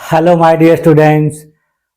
Hello my dear students,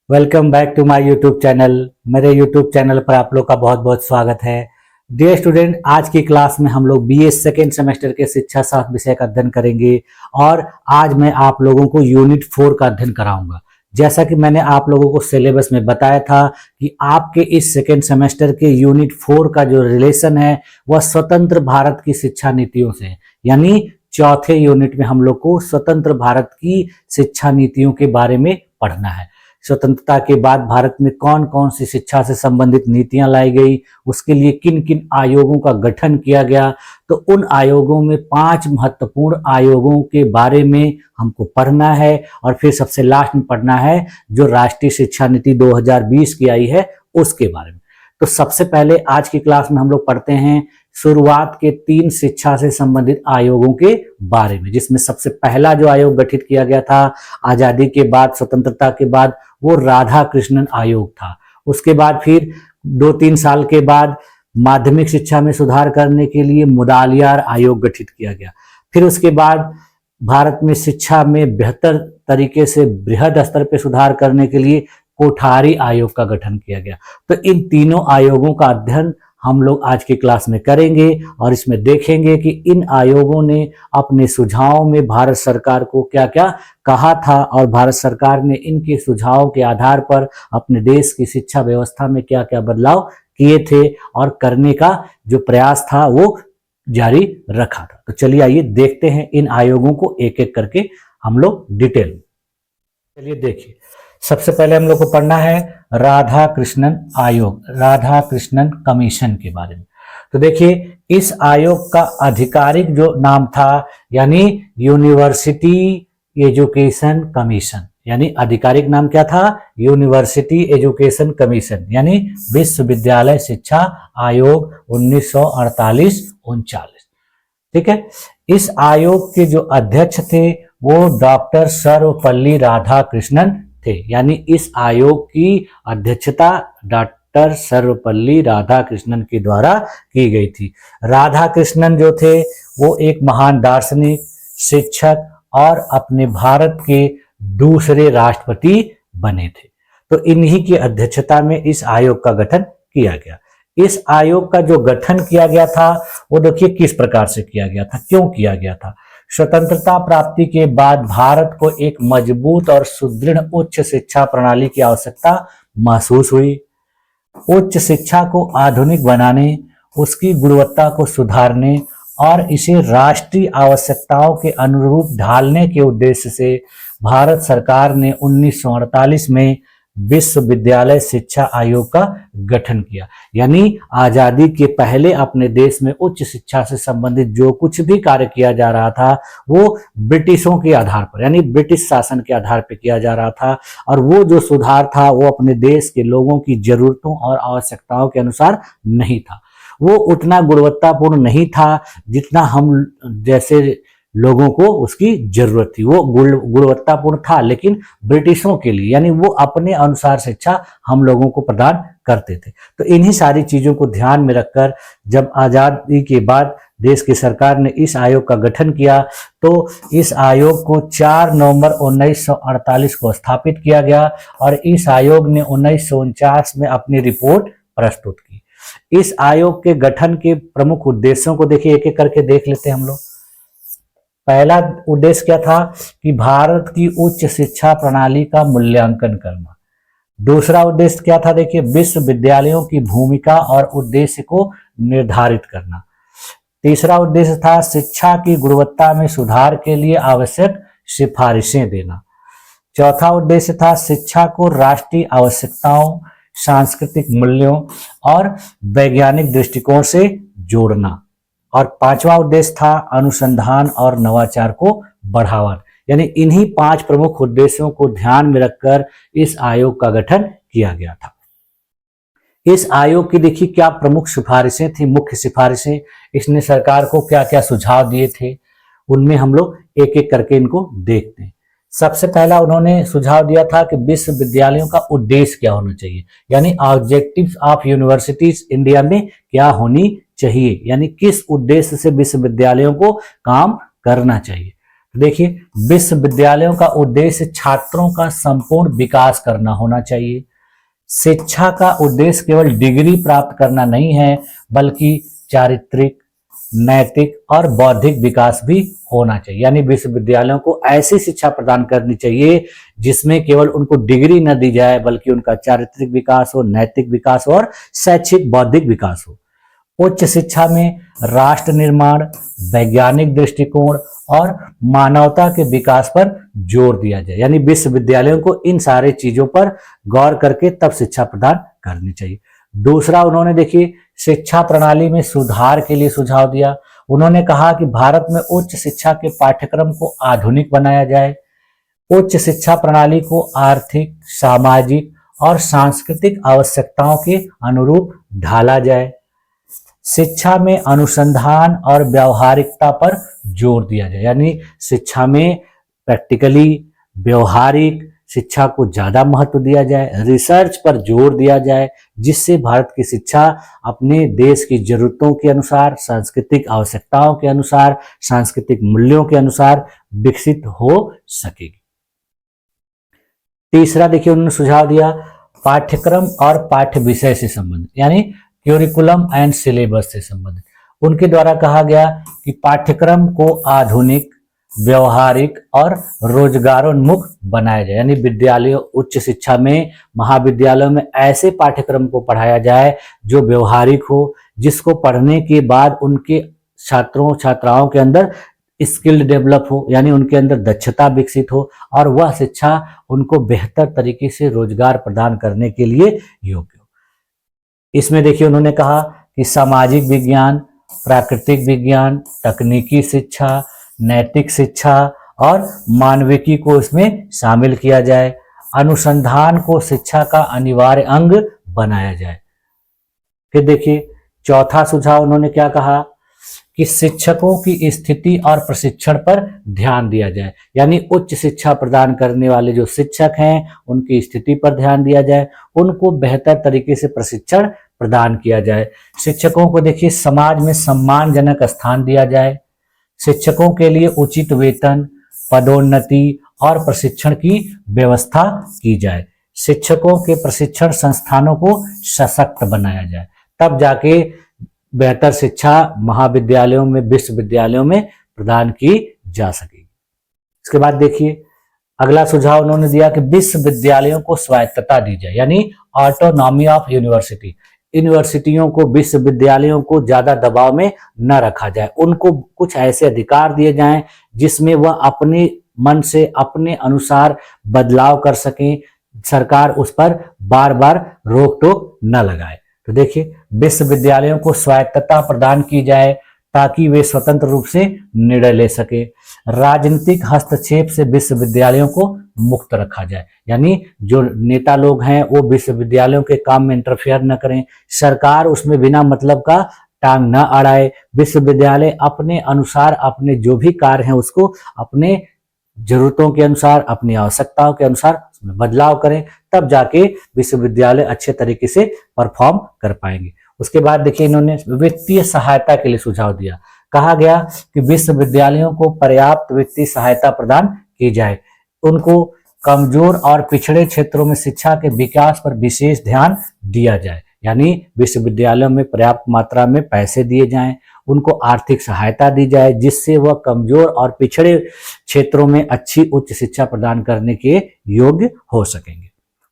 welcome back to my YouTube channel. मेरे YouTube channel पर आप लोग का बहुत बहुत स्वागत है। डियर स्टूडेंट, आज की क्लास में हम लोग बीए सेकेंड सेमेस्टर के शिक्षा शास्त्र विषय का अध्ययन करेंगे और आज मैं आप लोगों को यूनिट 4 का अध्ययन कराऊंगा। जैसा कि मैंने आप लोगों को सिलेबस में बताया था कि आपके इस सेकेंड सेमेस्टर के यूनिट 4 का जो रिलेशन है वह स्वतंत्र भारत की शिक्षा नीतियों से, यानी चौथे यूनिट में हम लोग को स्वतंत्र भारत की शिक्षा नीतियों के बारे में पढ़ना है। स्वतंत्रता के बाद भारत में कौन कौन सी शिक्षा से संबंधित नीतियां लाई गई, उसके लिए किन किन आयोगों का गठन किया गया, तो उन आयोगों में 5 महत्वपूर्ण आयोगों के बारे में हमको पढ़ना है और फिर सबसे लास्ट में पढ़ना है जो राष्ट्रीय शिक्षा नीति 2020 की आई है उसके बारे में। तो सबसे पहले आज की क्लास में हम लोग पढ़ते हैं शुरुआत के 3 शिक्षा से संबंधित आयोगों के बारे में, जिसमें सबसे पहला जो आयोग गठित किया गया था आजादी के बाद, स्वतंत्रता के बाद, वो राधा कृष्णन आयोग था। उसके बाद फिर 2-3 साल के बाद माध्यमिक शिक्षा में सुधार करने के लिए मुदालियार आयोग गठित किया गया। फिर उसके बाद भारत में शिक्षा में बेहतर तरीके से बृहद स्तर पर सुधार करने के लिए कोठारी आयोग का गठन किया गया। तो इन तीनों आयोगों का अध्ययन हम लोग आज की क्लास में करेंगे और इसमें देखेंगे कि इन आयोगों ने अपने सुझावों में भारत सरकार को क्या क्या कहा था और भारत सरकार ने इनके सुझावों के आधार पर अपने देश की शिक्षा व्यवस्था में क्या क्या बदलाव किए थे और करने का जो प्रयास था वो जारी रखा था। तो चलिए आइए देखते हैं इन आयोगों को एक एक करके हम लोग डिटेल में। चलिए देखिए, सबसे पहले हम लोग को पढ़ना है राधा कृष्णन आयोग, राधा कृष्णन कमीशन के बारे में। तो देखिए, इस आयोग का आधिकारिक जो नाम था यानी यूनिवर्सिटी एजुकेशन कमीशन, यानी आधिकारिक नाम क्या था? यूनिवर्सिटी एजुकेशन कमीशन, यानी विश्वविद्यालय शिक्षा आयोग 1948-39। ठीक है। इस आयोग के जो अध्यक्ष थे वो डॉक्टर सर्वपल्ली राधाकृष्णन थे, यानी इस आयोग की अध्यक्षता डॉक्टर सर्वपल्ली राधाकृष्णन के द्वारा की गई थी। राधाकृष्णन जो थे वो एक महान दार्शनिक, शिक्षक और अपने भारत के दूसरे राष्ट्रपति बने थे। तो इन्हीं की अध्यक्षता में इस आयोग का गठन किया गया। इस आयोग का जो गठन किया गया था वो देखिए किस प्रकार से किया गया था, क्यों किया गया था। स्वतंत्रता प्राप्ति के बाद भारत को एक मजबूत और सुदृढ़ उच्च शिक्षा प्रणाली की आवश्यकता महसूस हुई। उच्च शिक्षा को आधुनिक बनाने, उसकी गुणवत्ता को सुधारने और इसे राष्ट्रीय आवश्यकताओं के अनुरूप ढालने के उद्देश्य से भारत सरकार ने 1948 में विश्वविद्यालय शिक्षा आयोग का गठन किया। यानी आजादी के पहले अपने देश में उच्च शिक्षा से संबंधित जो कुछ भी कार्य किया जा रहा था वो ब्रिटिशों के आधार पर, यानी ब्रिटिश शासन के आधार पर किया जा रहा था और वो जो सुधार था वो अपने देश के लोगों की जरूरतों और आवश्यकताओं के अनुसार नहीं था। वो उतना गुणवत्तापूर्ण नहीं था जितना हम जैसे लोगों को उसकी जरूरत थी। वो गुणवत्तापूर्ण था लेकिन ब्रिटिशों के लिए, यानी वो अपने अनुसार शिक्षा हम लोगों को प्रदान करते थे। तो इन्हीं सारी चीजों को ध्यान में रखकर जब आजादी के बाद देश की सरकार ने इस आयोग का गठन किया तो इस आयोग को 4 नवंबर 1948 को स्थापित किया गया और इस आयोग ने 1949 में अपनी रिपोर्ट प्रस्तुत की। इस आयोग के गठन के प्रमुख उद्देश्यों को देखिए, एक एक करके देख लेते हैं हम लोग। पहला उद्देश्य क्या था कि भारत की उच्च शिक्षा प्रणाली का मूल्यांकन करना। दूसरा उद्देश्य क्या था, देखिए, विश्वविद्यालयों की भूमिका और उद्देश्य को निर्धारित करना। तीसरा उद्देश्य था शिक्षा की गुणवत्ता में सुधार के लिए आवश्यक सिफारिशें देना। चौथा उद्देश्य था शिक्षा को राष्ट्रीय आवश्यकताओं, सांस्कृतिक मूल्यों और वैज्ञानिक दृष्टिकोण से जोड़ना। और पांचवा उद्देश्य था अनुसंधान और नवाचार को बढ़ावा। यानी इन्हीं 5 प्रमुख उद्देश्यों को ध्यान में रखकर इस आयोग का गठन किया गया था। इस आयोग की देखिए क्या प्रमुख सिफारिशें थी, मुख्य सिफारिशें, इसने सरकार को क्या क्या सुझाव दिए थे, उनमें हम लोग एक एक करके इनको देखते हैं। सबसे पहला उन्होंने सुझाव दिया था कि विश्वविद्यालयों का उद्देश्य क्या होना चाहिए, यानी ऑब्जेक्टिव्स ऑफ यूनिवर्सिटीज इंडिया में क्या होनी चाहिए, यानी किस उद्देश्य से विश्वविद्यालयों को काम करना चाहिए। देखिए, विश्वविद्यालयों का उद्देश्य छात्रों का संपूर्ण विकास करना होना चाहिए। शिक्षा का उद्देश्य केवल डिग्री प्राप्त करना नहीं है, बल्कि चारित्रिक, नैतिक और बौद्धिक विकास भी होना चाहिए। यानी विश्वविद्यालयों को ऐसी शिक्षा प्रदान करनी चाहिए जिसमें केवल उनको डिग्री न दी जाए, बल्कि उनका चारित्रिक विकास हो, नैतिक विकास हो और शैक्षिक बौद्धिक विकास हो। उच्च शिक्षा में राष्ट्र निर्माण, वैज्ञानिक दृष्टिकोण और मानवता के विकास पर जोर दिया जाए। यानी विश्वविद्यालयों को इन सारे चीजों पर गौर करके तब शिक्षा प्रदान करनी चाहिए। दूसरा, उन्होंने देखिए शिक्षा प्रणाली में सुधार के लिए सुझाव दिया। उन्होंने कहा कि भारत में उच्च शिक्षा के पाठ्यक्रम को आधुनिक बनाया जाए, उच्च शिक्षा प्रणाली को आर्थिक, सामाजिक और सांस्कृतिक आवश्यकताओं के अनुरूप ढाला जाए, शिक्षा में अनुसंधान और व्यावहारिकता पर जोर दिया जाए। यानी शिक्षा में प्रैक्टिकली, व्यवहारिक शिक्षा को ज्यादा महत्व दिया जाए, रिसर्च पर जोर दिया जाए, जिससे भारत की शिक्षा अपने देश की जरूरतों के अनुसार, सांस्कृतिक आवश्यकताओं के अनुसार, सांस्कृतिक मूल्यों के अनुसार विकसित हो सकेगी। तीसरा, देखिए उन्होंने सुझाव दिया पाठ्यक्रम और पाठ्य विषय से संबंधित, यानी क्यूरिकुलम एंड सिलेबस से संबंधित। उनके द्वारा कहा गया कि पाठ्यक्रम को आधुनिक, व्यवहारिक और रोजगारोन्मुख बनाया जाए। यानी विद्यालयों, उच्च शिक्षा में, महाविद्यालयों में ऐसे पाठ्यक्रम को पढ़ाया जाए जो व्यवहारिक हो, जिसको पढ़ने के बाद उनके छात्रों छात्राओं के अंदर स्किल डेवलप हो, यानी उनके अंदर दक्षता विकसित हो और वह शिक्षा उनको बेहतर तरीके से रोजगार प्रदान करने के लिए योग्य हो। इसमें देखिए उन्होंने कहा कि सामाजिक विज्ञान, प्राकृतिक विज्ञान, तकनीकी शिक्षा, नैतिक शिक्षा और मानविकी को इसमें शामिल किया जाए। अनुसंधान को शिक्षा का अनिवार्य अंग बनाया जाए। फिर देखिए चौथा सुझाव उन्होंने क्या कहा कि शिक्षकों की स्थिति और प्रशिक्षण पर ध्यान दिया जाए। यानी उच्च शिक्षा प्रदान करने वाले जो शिक्षक हैं उनकी स्थिति पर ध्यान दिया जाए, उनको बेहतर तरीके से प्रशिक्षण प्रदान किया जाए। शिक्षकों को देखिए समाज में सम्मानजनक स्थान दिया जाए। शिक्षकों के लिए उचित वेतन, पदोन्नति और प्रशिक्षण की व्यवस्था की जाए। शिक्षकों के प्रशिक्षण संस्थानों को सशक्त बनाया जाए, तब जाके बेहतर शिक्षा महाविद्यालयों में, विश्वविद्यालयों में प्रदान की जा सकेगी। इसके बाद देखिए अगला सुझाव उन्होंने दिया कि विश्वविद्यालयों को स्वायत्तता दी जाए, यानी ऑटोनॉमी ऑफ यूनिवर्सिटी। यूनिवर्सिटियों को, विश्वविद्यालयों को ज्यादा दबाव में न रखा जाए, उनको कुछ ऐसे अधिकार दिए जाएं जिसमें वह अपने मन से, अपने अनुसार बदलाव कर सकें, सरकार उस पर बार बार रोक टोक न लगाए। तो देखिए विश्वविद्यालयों को स्वायत्तता प्रदान की जाए ताकि वे स्वतंत्र रूप से निर्णय ले सके। राजनीतिक हस्तक्षेप से विश्वविद्यालयों को मुक्त रखा जाए, यानी जो नेता लोग हैं वो विश्वविद्यालयों के काम में इंटरफेयर न करें, सरकार उसमें बिना मतलब का टांग न अड़ाए। विश्वविद्यालय अपने अनुसार अपने जो भी कार्य हैं उसको अपने जरूरतों के अनुसार, अपनी आवश्यकताओं के अनुसार उसमें बदलाव करें, तब जाके विश्वविद्यालय अच्छे तरीके से परफॉर्म कर पाएंगे। उसके बाद देखिए इन्होंने वित्तीय सहायता के लिए सुझाव दिया। कहा गया कि विश्वविद्यालयों को पर्याप्त वित्तीय सहायता प्रदान की जाए, उनको कमजोर और पिछड़े क्षेत्रों में शिक्षा के विकास पर विशेष ध्यान दिया जाए। यानी विश्वविद्यालयों में पर्याप्त मात्रा में पैसे दिए जाएं, उनको आर्थिक सहायता दी जाए जिससे वह कमजोर और पिछड़े क्षेत्रों में अच्छी उच्च शिक्षा प्रदान करने के योग्य हो सकेंगे।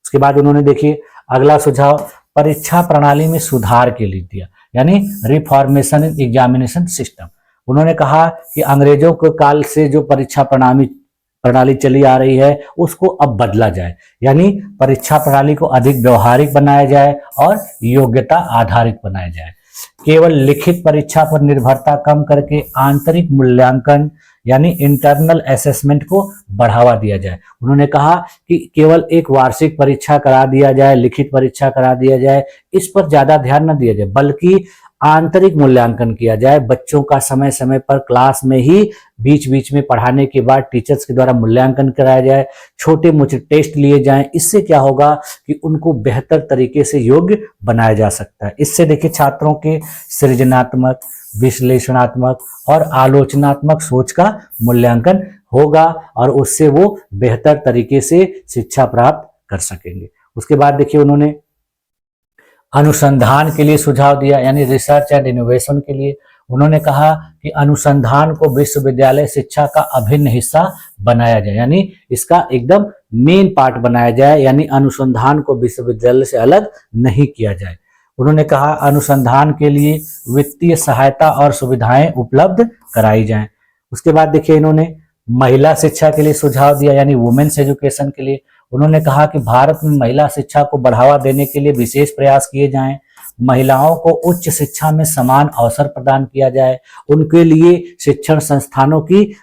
उसके बाद उन्होंने देखिए अगला सुझाव परीक्षा प्रणाली में सुधार के लिए दिया, यानी रिफॉर्मेशन इन एग्जामिनेशन सिस्टम। उन्होंने कहा कि अंग्रेजों के काल से जो परीक्षा प्रणाली चली आ रही है उसको अब बदला जाए, यानी परीक्षा प्रणाली को अधिक व्यवहारिक बनाया जाए और योग्यता आधारित बनाया जाए। केवल लिखित परीक्षा पर निर्भरता कम करके आंतरिक मूल्यांकन यानी इंटरनल असेसमेंट को बढ़ावा दिया जाए। उन्होंने कहा कि केवल एक वार्षिक परीक्षा करा दिया जाए, लिखित परीक्षा करा दिया जाए, इस पर ज्यादा ध्यान न दिया जाए, बल्कि आंतरिक मूल्यांकन किया जाए। बच्चों का समय समय पर क्लास में ही बीच बीच में पढ़ाने के बाद टीचर्स के द्वारा मूल्यांकन कराया जाए, छोटे मोटे टेस्ट लिए जाएं। इससे क्या होगा कि उनको बेहतर तरीके से योग्य बनाया जा सकता है। इससे देखिए छात्रों के सृजनात्मक, विश्लेषणात्मक और आलोचनात्मक सोच का मूल्यांकन होगा और उससे वो बेहतर तरीके से शिक्षा प्राप्त कर सकेंगे। उसके बाद देखिए उन्होंने अनुसंधान के लिए सुझाव दिया, यानी रिसर्च एंड इनोवेशन के लिए। उन्होंने कहा कि अनुसंधान को विश्वविद्यालय शिक्षा का अभिन्न हिस्सा बनाया जाए, यानी इसका एकदम मेन पार्ट बनाया जाए, यानी अनुसंधान को विश्वविद्यालय से अलग नहीं किया जाए। उन्होंने कहा अनुसंधान के लिए वित्तीय सहायता और सुविधाएं उपलब्ध कराई जाएं। उसके बाद देखिए इन्होंने महिला शिक्षा के लिए सुझाव दिया, यानी वुमेन्स एजुकेशन के लिए। उन्होंने कहा कि भारत में महिला शिक्षा को बढ़ावा देने के लिए विशेष प्रयास किए जाएं, महिलाओं को उच्च शिक्षा में समान अवसर प्रदान किया जाए, उनके लिए शिक्षण संस्थानों की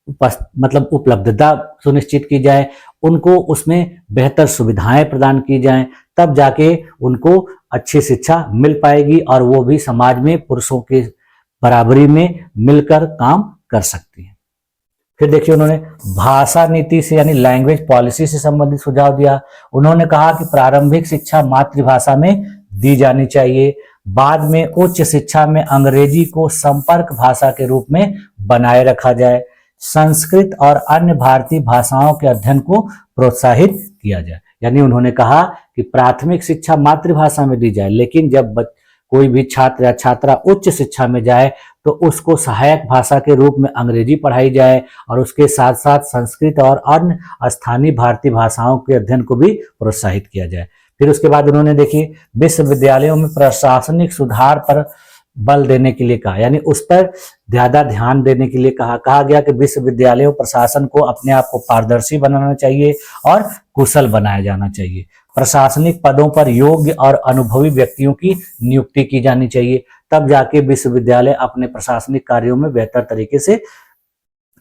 मतलब उपलब्धता सुनिश्चित की जाए, उनको उसमें बेहतर सुविधाएं प्रदान की जाएं, तब जाके उनको अच्छी शिक्षा मिल पाएगी और वो भी समाज में पुरुषों के बराबरी में मिलकर काम कर सकती है। फिर देखिए उन्होंने भाषा नीति से यानी लैंग्वेज पॉलिसी से संबंधित सुझाव दिया। उन्होंने कहा कि प्रारंभिक शिक्षा मातृभाषा में दी जानी चाहिए, बाद में उच्च शिक्षा में अंग्रेजी को संपर्क भाषा के रूप में बनाए रखा जाए, संस्कृत और अन्य भारतीय भाषाओं के अध्ययन को प्रोत्साहित किया जाए। यानी उन्होंने कहा कि प्राथमिक शिक्षा मातृभाषा में दी जाए, लेकिन जब कोई भी छात्र या छात्रा उच्च शिक्षा में जाए तो उसको सहायक भाषा के रूप में अंग्रेजी पढ़ाई जाए और उसके साथ साथ संस्कृत और अन्य स्थानीय भारतीय भाषाओं के अध्ययन को भी प्रोत्साहित किया जाए। फिर उसके बाद उन्होंने देखिए विश्वविद्यालयों में प्रशासनिक सुधार पर बल देने के लिए कहा, यानी उस पर ज्यादा ध्यान देने के लिए कहा गया कि विश्वविद्यालयों प्रशासन को अपने आप को पारदर्शी बनाना चाहिए और कुशल बनाया जाना चाहिए। प्रशासनिक पदों पर योग्य और अनुभवी व्यक्तियों की नियुक्ति की जानी चाहिए, तब जाके विश्वविद्यालय अपने प्रशासनिक कार्यों में बेहतर तरीके से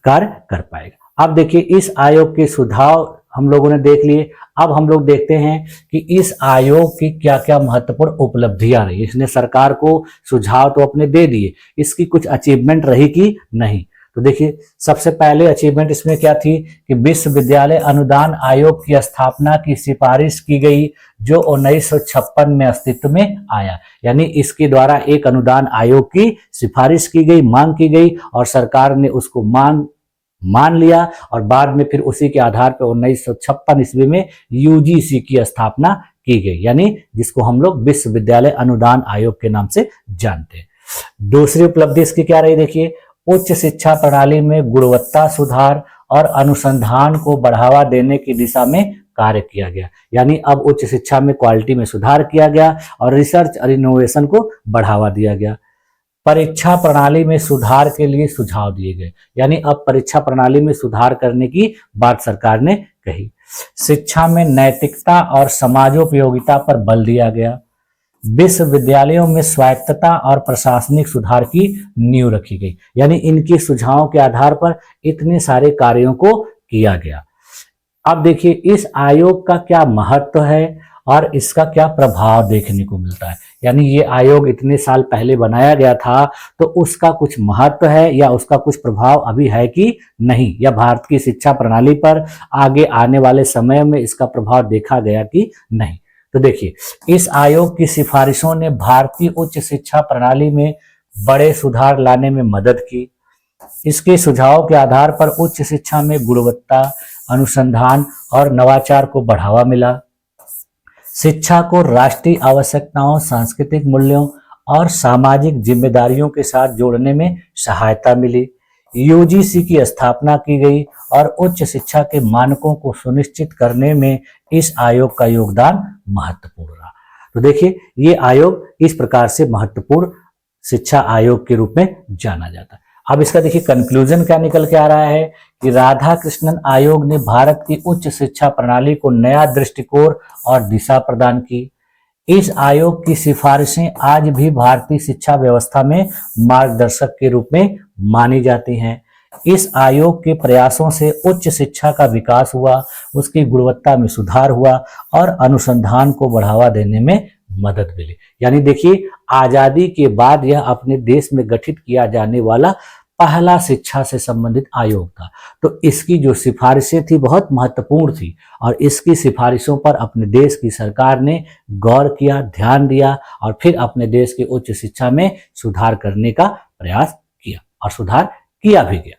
कार्य कर पाएगा। अब देखिए इस आयोग के सुझाव हम लोगों ने देख लिए। अब हम लोग देखते हैं कि इस आयोग की क्या क्या महत्वपूर्ण उपलब्धियां रही। इसने सरकार को सुझाव तो अपने दे दिए, इसकी कुछ अचीवमेंट रही कि नहीं। तो देखिए सबसे पहले अचीवमेंट इसमें क्या थी कि विश्वविद्यालय अनुदान आयोग की स्थापना की सिफारिश की गई, जो 1956 में अस्तित्व में आया। यानी इसके द्वारा एक अनुदान आयोग की सिफारिश की गई, मांग की गई और सरकार ने उसको मान लिया और बाद में फिर उसी के आधार पर 1956 ईस्वी में यूजीसी की स्थापना की गई, यानी जिसको हम लोग विश्वविद्यालय अनुदान आयोग के नाम से जानते हैं। दूसरी उपलब्धि इसकी क्या रही, देखिए उच्च शिक्षा प्रणाली में गुणवत्ता सुधार और अनुसंधान को बढ़ावा देने की दिशा में कार्य किया गया। यानी अब उच्च शिक्षा में क्वालिटी में सुधार किया गया और रिसर्च और इनोवेशन को बढ़ावा दिया गया। परीक्षा प्रणाली में सुधार के लिए सुझाव दिए गए, यानी अब परीक्षा प्रणाली में सुधार करने की बात सरकार ने कही। शिक्षा में नैतिकता और समाजोपयोगिता पर बल दिया गया। विश्वविद्यालयों में स्वायत्तता और प्रशासनिक सुधार की नींव रखी गई, यानी इनके सुझावों के आधार पर इतने सारे कार्यों को किया गया। अब देखिए इस आयोग का क्या महत्व है और इसका क्या प्रभाव देखने को मिलता है। यानी ये आयोग इतने साल पहले बनाया गया था तो उसका कुछ महत्व है या उसका कुछ प्रभाव अभी है कि नहीं, या भारत की शिक्षा प्रणाली पर आगे आने वाले समय में इसका प्रभाव देखा गया कि नहीं। तो देखिए इस आयोग की सिफारिशों ने भारतीय उच्च शिक्षा प्रणाली में बड़े सुधार लाने में मदद की। इसके सुझाव के आधार पर उच्च शिक्षा में गुणवत्ता, अनुसंधान और नवाचार को बढ़ावा मिला। शिक्षा को राष्ट्रीय आवश्यकताओं, सांस्कृतिक मूल्यों और सामाजिक जिम्मेदारियों के साथ जोड़ने में सहायता मिली। यूजीसी की स्थापना की गई और उच्च शिक्षा के मानकों को सुनिश्चित करने में इस आयोग का योगदान महत्वपूर्ण रहा। तो देखिए ये आयोग इस प्रकार से महत्वपूर्ण शिक्षा आयोग के रूप में जाना जाता है। अब इसका देखिए कंक्लूजन क्या निकल के आ रहा है कि राधाकृष्णन आयोग ने भारत की उच्च शिक्षा प्रणाली को नया दृष्टिकोण और दिशा प्रदान की। इस आयोग की सिफारिशें आज भी भारतीय शिक्षा व्यवस्था में मार्गदर्शक के रूप में मानी जाती हैं। इस आयोग के प्रयासों से उच्च शिक्षा का विकास हुआ, उसकी गुणवत्ता में सुधार हुआ और अनुसंधान को बढ़ावा देने में मदद मिली। यानी देखिए आजादी के बाद यह अपने देश में गठित किया जाने वाला पहला शिक्षा से संबंधित आयोग था। तो इसकी जो सिफारिशें थी बहुत महत्वपूर्ण थी और इसकी सिफारिशों पर अपने देश की सरकार ने गौर किया, ध्यान दिया और फिर अपने देश की उच्च शिक्षा में सुधार करने का प्रयास किया और सुधार किया भी गया।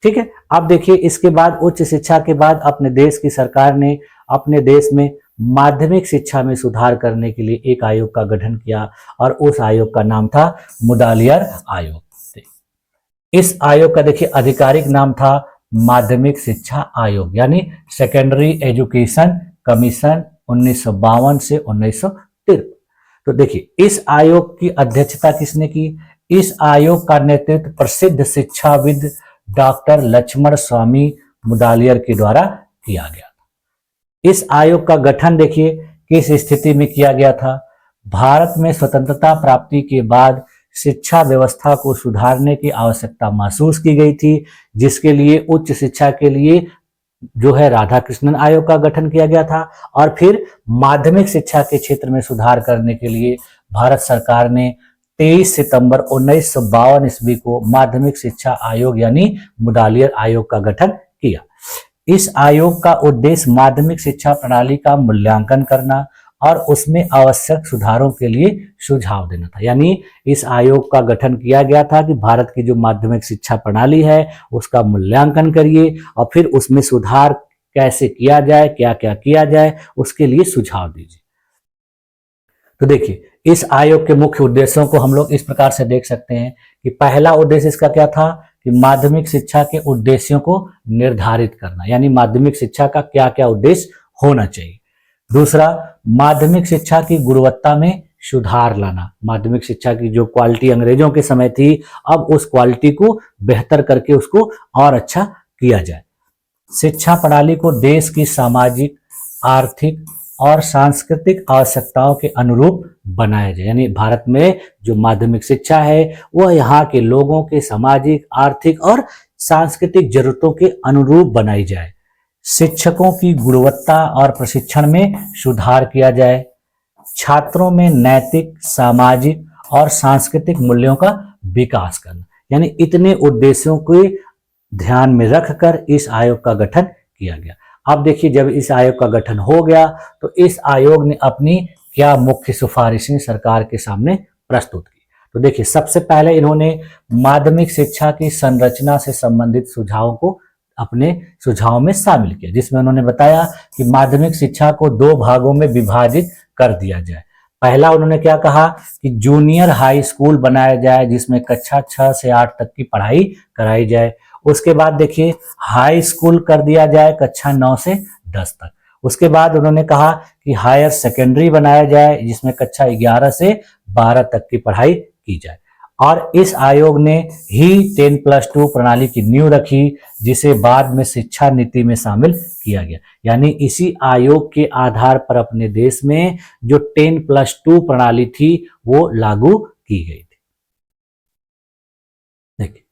ठीक है। अब देखिए इसके बाद उच्च शिक्षा के बाद अपने देश की सरकार ने अपने देश में माध्यमिक शिक्षा में सुधार करने के लिए एक आयोग का गठन किया और उस आयोग का नाम था मुडालियर आयोग। इस आयोग का देखिए आधिकारिक नाम था माध्यमिक शिक्षा आयोग, यानी सेकेंडरी एजुकेशन कमीशन 1952 से 1953। तो देखिए इस आयोग की अध्यक्षता किसने की? इस आयोग का नेतृत्व प्रसिद्ध शिक्षाविद डॉक्टर लक्ष्मण स्वामी मुडालियर के द्वारा किया गया। इस आयोग का गठन देखिए किस स्थिति में किया गया था? भारत में स्वतंत्रता प्राप्ति के बाद शिक्षा व्यवस्था को सुधारने की आवश्यकता महसूस की गई थी, जिसके लिए उच्च शिक्षा के लिए जो है राधाकृष्णन आयोग का गठन किया गया था। और फिर माध्यमिक शिक्षा के क्षेत्र में सुधार करने के लिए भारत सरकार ने 23 सितंबर 1952 ईस्वी को माध्यमिक शिक्षा आयोग यानी मुडालियर आयोग का गठन किया। इस आयोग का उद्देश्य माध्यमिक शिक्षा प्रणाली का मूल्यांकन करना और उसमें आवश्यक सुधारों के लिए सुझाव देना था। यानी इस आयोग का गठन किया गया था कि भारत की जो माध्यमिक शिक्षा प्रणाली है उसका मूल्यांकन करिए और फिर उसमें सुधार कैसे किया जाए, क्या क्या किया जाए, उसके लिए सुझाव दीजिए। तो देखिए इस आयोग के मुख्य उद्देश्यों को हम लोग इस प्रकार से देख सकते हैं कि पहला उद्देश्य इसका क्या था कि माध्यमिक शिक्षा के उद्देश्यों को निर्धारित करना, यानी माध्यमिक शिक्षा का क्या क्या उद्देश्य होना चाहिए। दूसरा, माध्यमिक शिक्षा की गुणवत्ता में सुधार लाना। माध्यमिक शिक्षा की जो क्वालिटी अंग्रेजों के समय थी, अब उस क्वालिटी को बेहतर करके उसको और अच्छा किया जाए। शिक्षा प्रणाली को देश की सामाजिक, आर्थिक और सांस्कृतिक आवश्यकताओं के अनुरूप बनाया जाए। यानी भारत में जो माध्यमिक शिक्षा है वह यहाँ के लोगों के सामाजिक, आर्थिक और सांस्कृतिक जरूरतों के अनुरूप बनाई जाए। शिक्षकों की गुणवत्ता और प्रशिक्षण में सुधार किया जाए। छात्रों में नैतिक, सामाजिक और सांस्कृतिक मूल्यों का विकास करना। यानी इतने उद्देश्यों को ध्यान में रखकर इस आयोग का गठन किया गया। अब देखिए जब इस आयोग का गठन हो गया तो इस आयोग ने अपनी क्या मुख्य सिफारिशें सरकार के सामने प्रस्तुत की। तो देखिए सबसे पहले इन्होंने माध्यमिक शिक्षा की संरचना से संबंधित सुझावों को अपने सुझाव में शामिल किया, जिसमें उन्होंने बताया कि माध्यमिक शिक्षा को 2 भागों में विभाजित कर दिया जाए। पहला उन्होंने क्या कहा कि जूनियर हाई स्कूल बनाया जाए जिसमें कक्षा 6 से 8 तक की पढ़ाई कराई जाए। उसके बाद देखिए हाई स्कूल कर दिया जाए कक्षा 9 से 10 तक। उसके बाद उन्होंने कहा कि हायर सेकेंडरी बनाया जाए जिसमें कक्षा 11 से 12 तक की पढ़ाई की जाए। और इस आयोग ने ही 10+2 प्रणाली की नींव रखी, जिसे बाद में शिक्षा नीति में शामिल किया गया। यानी इसी आयोग के आधार पर अपने देश में जो 10+2 प्रणाली थी वो लागू की गई थी। देखिए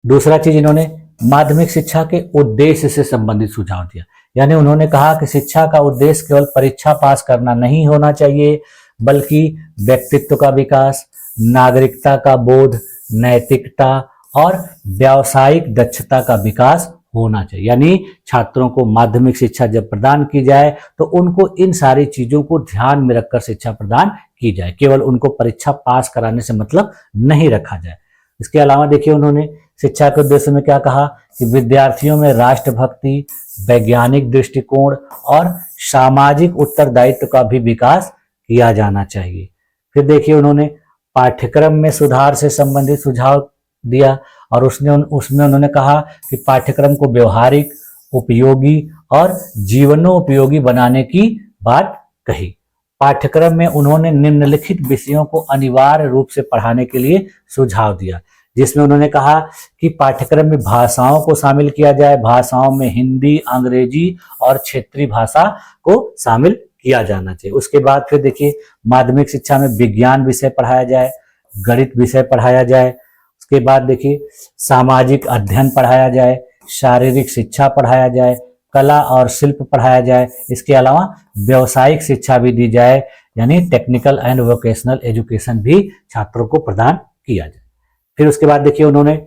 दूसरा चीज इन्होंने माध्यमिक शिक्षा के उद्देश्य से संबंधित सुझाव दिया। यानी उन्होंने कहा कि शिक्षा का उद्देश्य केवल परीक्षा पास करना नहीं होना चाहिए, बल्कि व्यक्तित्व का विकास, नागरिकता का बोध, नैतिकता और व्यावसायिक दक्षता का विकास होना चाहिए। यानी छात्रों को माध्यमिक शिक्षा जब प्रदान की जाए तो उनको इन सारी चीजों को ध्यान में रखकर शिक्षा प्रदान की जाए, केवल उनको परीक्षा पास कराने से मतलब नहीं रखा जाए। इसके अलावा देखिए उन्होंने शिक्षा के उद्देश्य में क्या कहा कि विद्यार्थियों में राष्ट्रभक्ति, वैज्ञानिक दृष्टिकोण और सामाजिक उत्तरदायित्व का भी विकास किया जाना चाहिए। फिर देखिए उन्होंने पाठ्यक्रम में सुधार से संबंधित सुझाव दिया और उसमें उन्होंने कहा कि पाठ्यक्रम को व्यवहारिक, उपयोगी और जीवनोपयोगी बनाने की बात कही। पाठ्यक्रम में उन्होंने निम्नलिखित विषयों को अनिवार्य रूप से पढ़ाने के लिए सुझाव दिया, जिसमें उन्होंने कहा कि पाठ्यक्रम में भाषाओं को शामिल किया जाए। भाषाओं में हिंदी, अंग्रेजी और क्षेत्रीय भाषा को शामिल किया जाना चाहिए। उसके बाद फिर देखिए माध्यमिक शिक्षा में विज्ञान विषय पढ़ाया जाए, गणित विषय पढ़ाया जाए। उसके बाद देखिए सामाजिक अध्ययन पढ़ाया जाए, शारीरिक शिक्षा पढ़ाया जाए, कला और शिल्प पढ़ाया जाए। इसके अलावा व्यावसायिक शिक्षा भी दी जाए, यानी टेक्निकल एंड वोकेशनल एजुकेशन भी छात्रों को प्रदान किया जाए। फिर उसके बाद देखिए उन्होंने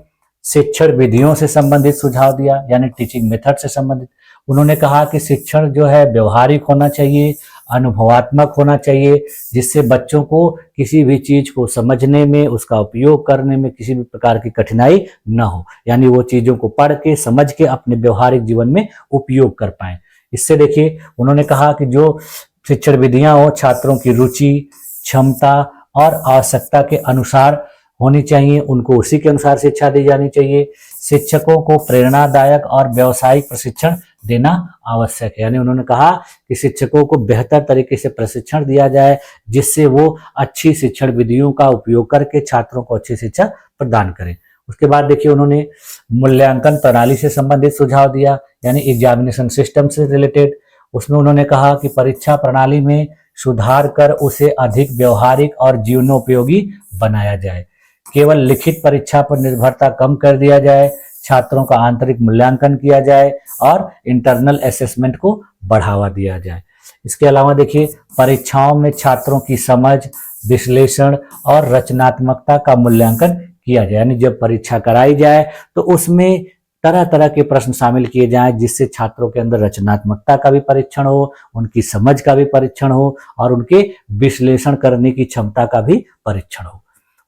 शिक्षण विधियों से संबंधित सुझाव दिया, यानी टीचिंग मेथड से संबंधित। उन्होंने कहा कि शिक्षण जो है व्यवहारिक होना चाहिए अनुभवात्मक होना चाहिए, जिससे बच्चों को किसी भी चीज को समझने में, उसका उपयोग करने में किसी भी प्रकार की कठिनाई न हो, यानी वो चीजों को पढ़ के समझ के अपने व्यवहारिक जीवन में उपयोग कर पाए। इससे देखिए उन्होंने कहा कि जो शिक्षण विधियां हो छात्रों की रुचि, क्षमता और आवश्यकता के अनुसार होनी चाहिए, उनको उसी के अनुसार शिक्षा दी जानी चाहिए। शिक्षकों को प्रेरणादायक और व्यावसायिक प्रशिक्षण देना आवश्यक है, यानी उन्होंने कहा कि शिक्षकों को बेहतर तरीके से प्रशिक्षण दिया जाए, जिससे वो अच्छी शिक्षण विधियों का उपयोग करके छात्रों को अच्छी शिक्षा प्रदान करें। उसके बाद देखिए उन्होंने मूल्यांकन प्रणाली से संबंधित सुझाव दिया, यानी एग्जामिनेशन सिस्टम से रिलेटेड। उसमें उन्होंने कहा कि परीक्षा प्रणाली में सुधार कर उसे अधिक व्यवहारिक और जीवनोपयोगी बनाया जाए। केवल लिखित परीक्षा पर निर्भरता कम कर दिया जाए, छात्रों का आंतरिक मूल्यांकन किया जाए और इंटरनल असेसमेंट को बढ़ावा दिया जाए। इसके अलावा देखिए परीक्षाओं में छात्रों की समझ, विश्लेषण और रचनात्मकता का मूल्यांकन किया जाए, यानी जब परीक्षा कराई जाए तो उसमें तरह तरह के प्रश्न शामिल किए जाएं, जिससे छात्रों के अंदर रचनात्मकता का भी परीक्षण हो, उनकी समझ का भी परीक्षण हो और उनके विश्लेषण करने की क्षमता का भी परीक्षण हो।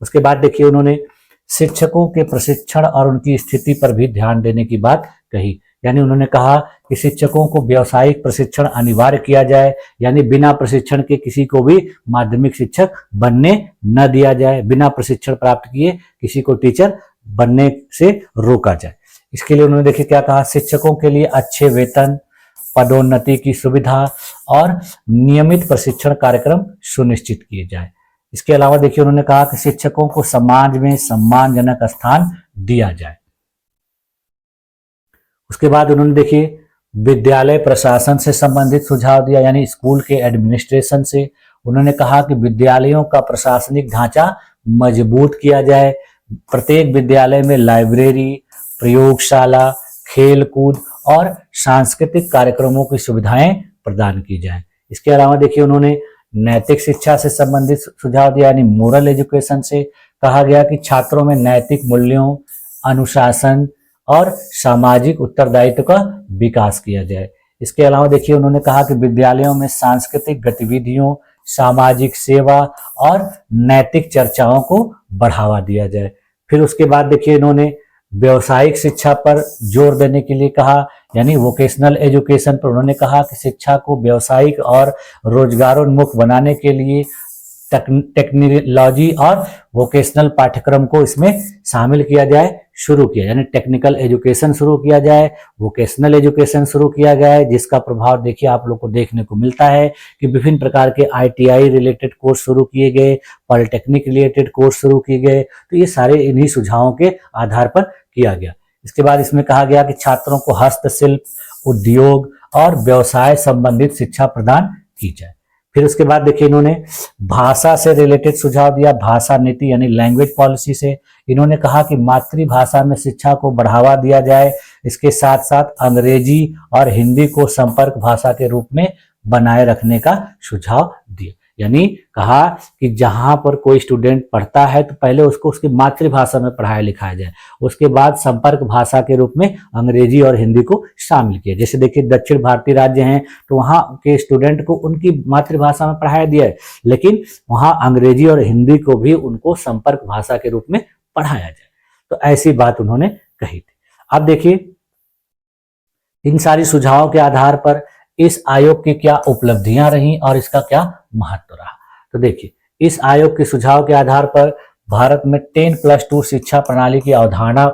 उसके बाद देखिए उन्होंने शिक्षकों के प्रशिक्षण और उनकी स्थिति पर भी ध्यान देने की बात कही, यानी उन्होंने कहा कि शिक्षकों को व्यावसायिक प्रशिक्षण अनिवार्य किया जाए, यानी बिना प्रशिक्षण के किसी को भी माध्यमिक शिक्षक बनने न दिया जाए, बिना प्रशिक्षण प्राप्त किए किसी को टीचर बनने से रोका जाए। इसके लिए उन्होंने देखिए क्या कहा, शिक्षकों के लिए अच्छे वेतन, पदोन्नति की सुविधा और नियमित प्रशिक्षण कार्यक्रम सुनिश्चित किए जाए। इसके अलावा देखिए उन्होंने कहा कि शिक्षकों को समाज में सम्मानजनक स्थान दिया जाए। उसके बाद उन्होंने देखिए विद्यालय प्रशासन से संबंधित सुझाव दिया, यानी स्कूल के एडमिनिस्ट्रेशन से। उन्होंने कहा कि विद्यालयों का प्रशासनिक ढांचा मजबूत किया जाए, प्रत्येक विद्यालय में लाइब्रेरी, प्रयोगशाला, खेलकूद और सांस्कृतिक कार्यक्रमों की सुविधाएं प्रदान की जाए। इसके अलावा देखिए उन्होंने नैतिक शिक्षा से संबंधित सुझाव दिया, यानी मोरल एजुकेशन से। कहा गया कि छात्रों में नैतिक मूल्यों, अनुशासन और सामाजिक उत्तरदायित्व का विकास किया जाए। इसके अलावा देखिए उन्होंने कहा कि विद्यालयों में सांस्कृतिक गतिविधियों, सामाजिक सेवा और नैतिक चर्चाओं को बढ़ावा दिया जाए। फिर उसके बाद देखिए इन्होंने व्यवसायिक शिक्षा पर जोर देने के लिए कहा, यानी वोकेशनल एजुकेशन पर। उन्होंने कहा कि शिक्षा को व्यवसायिक और रोजगारोन्मुख बनाने के लिए टेक्नोलॉजी और वोकेशनल पाठ्यक्रम को इसमें शामिल किया जाए, शुरू किया, यानी टेक्निकल एजुकेशन शुरू किया जाए, वोकेशनल एजुकेशन शुरू किया जाए, जिसका प्रभाव देखिए आप लोग को देखने को मिलता है कि विभिन्न प्रकार के ITI रिलेटेड कोर्स शुरू किए गए, पॉलिटेक्निक रिलेटेड कोर्स शुरू किए गए। तो ये सारे इन्हीं सुझावों के आधार पर किया गया। इसके बाद इसमें कहा गया कि छात्रों को हस्तशिल्प, उद्योग और व्यवसाय संबंधित शिक्षा प्रदान की जाए। फिर उसके बाद देखिए इन्होंने भाषा से रिलेटेड सुझाव दिया, भाषा नीति यानी लैंग्वेज पॉलिसी से। इन्होंने कहा कि मातृभाषा में शिक्षा को बढ़ावा दिया जाए, इसके साथ साथ अंग्रेजी और हिंदी को संपर्क भाषा के रूप में बनाए रखने का सुझाव दिया, यानी कहा कि जहां पर कोई स्टूडेंट पढ़ता है तो पहले उसको उसकी मातृभाषा में पढ़ाया लिखाया जाए, उसके बाद संपर्क भाषा के रूप में अंग्रेजी और हिंदी को शामिल किया। जैसे देखिए दक्षिण भारतीय राज्य हैं तो वहां के स्टूडेंट को उनकी मातृभाषा में पढ़ाया दिया है, लेकिन वहां अंग्रेजी और हिंदी को भी उनको संपर्क भाषा के रूप में पढ़ाया जाए। तो ऐसी बात उन्होंने कही थी। अब देखिए इन सारी सुझावों के आधार पर इस आयोग की क्या उपलब्धियां रही और इसका क्या महत्व रहा। तो देखिए इस आयोग के सुझाव के आधार पर भारत में 10+2 शिक्षा प्रणाली की अवधारणा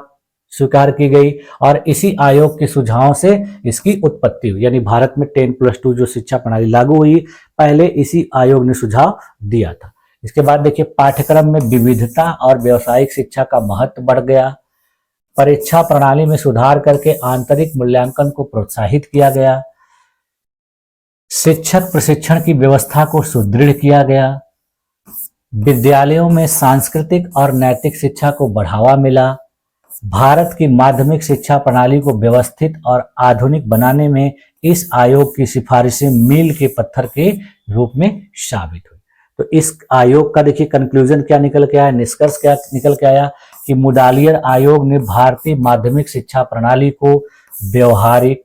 स्वीकार की गई और इसी आयोग के सुझावों से इसकी उत्पत्ति हुई, यानी भारत में 10+2 जो शिक्षा प्रणाली लागू हुई पहले इसी आयोग ने सुझाव दिया था। इसके बाद देखिए पाठ्यक्रम में विविधता और व्यावसायिक शिक्षा का महत्व बढ़ गया, परीक्षा प्रणाली में सुधार करके आंतरिक मूल्यांकन को प्रोत्साहित किया गया, शिक्षक प्रशिक्षण की व्यवस्था को सुदृढ़ किया गया, विद्यालयों में सांस्कृतिक और नैतिक शिक्षा को बढ़ावा मिला, भारत की माध्यमिक शिक्षा प्रणाली को व्यवस्थित और आधुनिक बनाने में इस आयोग की सिफारिशें मील के पत्थर के रूप में साबित हुई। तो इस आयोग का देखिए कंक्लूजन क्या निकल के आया, निष्कर्ष क्या निकल के आया कि मुडालियर आयोग ने भारतीय माध्यमिक शिक्षा प्रणाली को व्यवहारिक,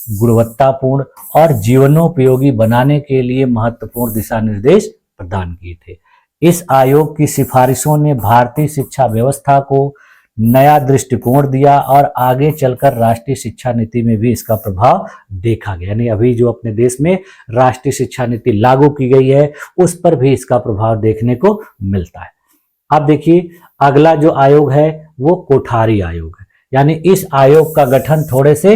गुणवत्तापूर्ण और जीवनोपयोगी बनाने के लिए महत्वपूर्ण दिशा निर्देश प्रदान किए थे। इस आयोग की सिफारिशों ने भारतीय शिक्षा व्यवस्था को नया दृष्टिकोण दिया और आगे चलकर राष्ट्रीय शिक्षा नीति में भी इसका प्रभाव देखा गया। यानी अभी जो अपने देश में राष्ट्रीय शिक्षा नीति लागू की गई है उस पर भी इसका प्रभाव देखने को मिलता है। अब देखिए अगला जो आयोग है वो कोठारी आयोग है। यानी इस आयोग का गठन थोड़े से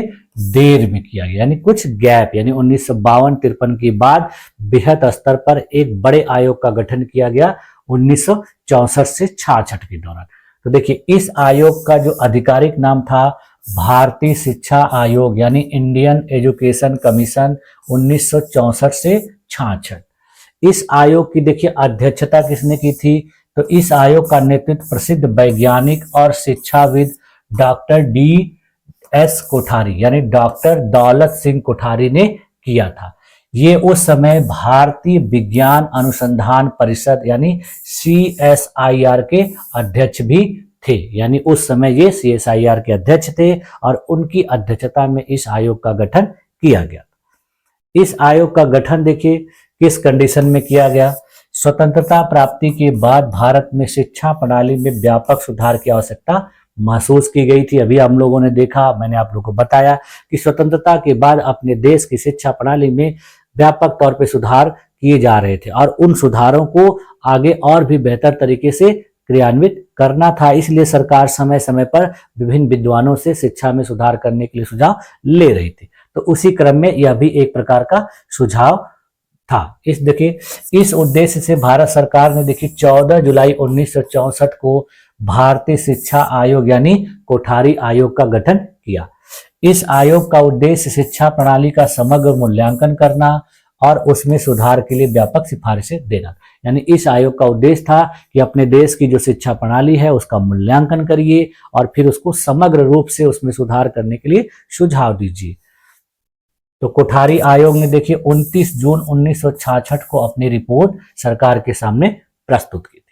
देर में किया गया, यानी कुछ गैप, यानी 1952-53 के बाद बृहत स्तर पर एक बड़े आयोग का गठन किया गया 1964 से 66 के दौरान। तो देखिए इस आयोग का जो आधिकारिक नाम था भारतीय शिक्षा आयोग, यानी इंडियन एजुकेशन कमीशन 1964 से 66। इस आयोग की देखिए अध्यक्षता किसने की थी? तो इस आयोग का नेतृत्व प्रसिद्ध वैज्ञानिक और शिक्षाविद डॉक्टर DS कोठारी यानी डॉक्टर दौलत सिंह कोठारी ने किया था। ये उस समय भारतीय विज्ञान अनुसंधान परिषद यानी CSIR के अध्यक्ष भी थे। यानी उस समय ये CSIR के अध्यक्ष थे और उनकी अध्यक्षता में इस आयोग का गठन किया गया। इस आयोग का गठन देखिए किस कंडीशन में किया गया? स्वतंत्रता प्राप्ति के बाद भारत में शिक्षा प्रणाली में व्यापक सुधार की आवश्यकता महसूस की गई थी। अभी हम लोगों ने देखा, मैंने आप लोगों को बताया कि स्वतंत्रता के बाद अपने देश की शिक्षा प्रणाली में व्यापक तौर पे सुधार किए जा रहे थे और उन सुधारों को आगे और भी बेहतर तरीके से क्रियान्वित करना था। इसलिए सरकार समय समय पर विभिन्न विद्वानों से शिक्षा में सुधार करने के लिए सुझाव ले रही थी। तो उसी क्रम में यह भी एक प्रकार का सुझाव था। इस उद्देश्य से भारत सरकार ने देखिए 14 जुलाई 1964 को भारतीय शिक्षा आयोग यानी कोठारी आयोग का गठन किया। इस आयोग का उद्देश्य शिक्षा प्रणाली का समग्र मूल्यांकन करना और उसमें सुधार के लिए व्यापक सिफारिशें देना। यानी इस आयोग का उद्देश्य था कि अपने देश की जो शिक्षा प्रणाली है उसका मूल्यांकन करिए और फिर उसको समग्र रूप से उसमें सुधार करने के लिए सुझाव दीजिए। तो कोठारी आयोग ने देखिए 29 जून 1966 को अपनी रिपोर्ट सरकार के सामने प्रस्तुत की थी।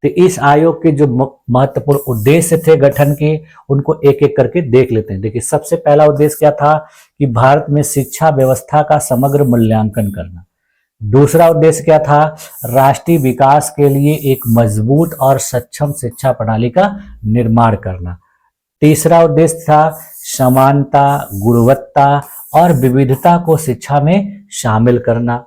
तो इस आयोग के जो महत्वपूर्ण उद्देश्य थे गठन के, उनको एक एक करके देख लेते हैं। देखिए सबसे पहला उद्देश्य क्या था कि भारत में शिक्षा व्यवस्था का समग्र मूल्यांकन करना। दूसरा उद्देश्य क्या था? राष्ट्रीय विकास के लिए एक मजबूत और सक्षम शिक्षा प्रणाली का निर्माण करना। तीसरा उद्देश्य था समानता, गुणवत्ता और विविधता को शिक्षा में शामिल करना।